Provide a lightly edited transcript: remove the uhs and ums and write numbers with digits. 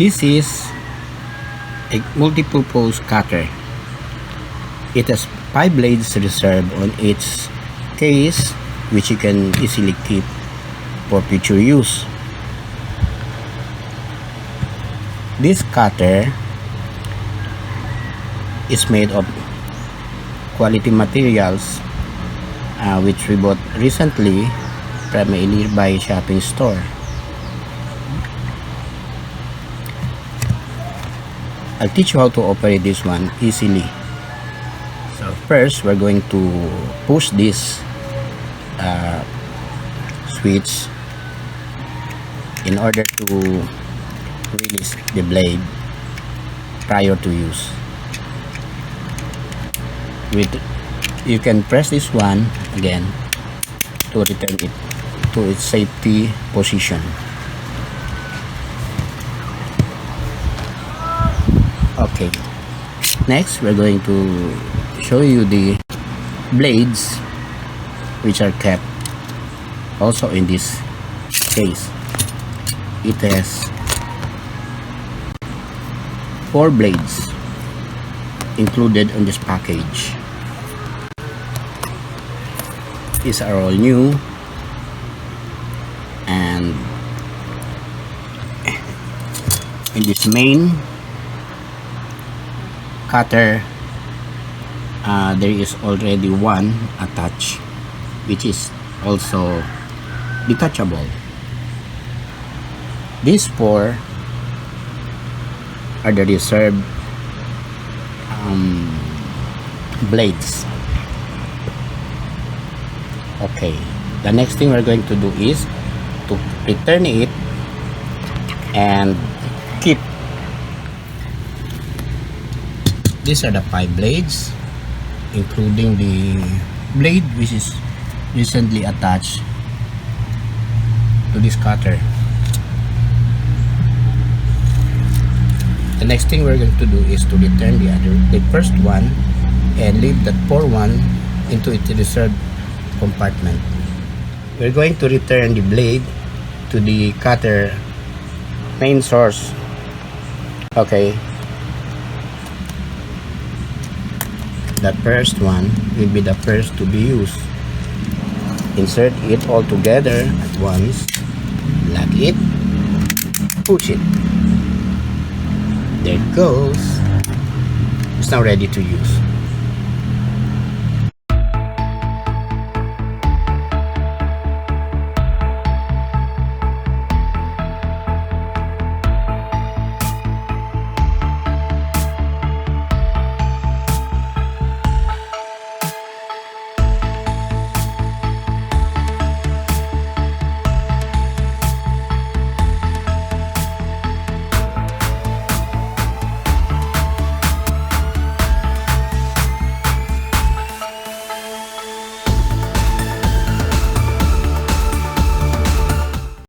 This is a multi-purpose cutter. It has 5 blades reserved on each case, which you can easily keep for future use. This cutter is made of quality materials, which we bought recently from a nearby shopping store. I'll teach you how to operate this one easily. So first, we're going to push this switch in order to release the blade prior to use. You can press this one again to return it to its safety position. Okay, next we're going to show you the blades which are kept also in this case. It has 4 blades included in this package. These are all new, and in this main cutter there is already one attached, which is also detachable. These 4 are the reserved blades. Okay, the next thing we're going to do is to return it and keep. These are the 5 blades, including the blade which is recently attached to this cutter. The next thing we're going to do is to return the first one and leave that 4 one into its reserved compartment. We're going to return the blade to the cutter main source. Okay, the first one will be the first to be used. Insert it all together at once, lock it, push it. There it goes. It's now ready to use.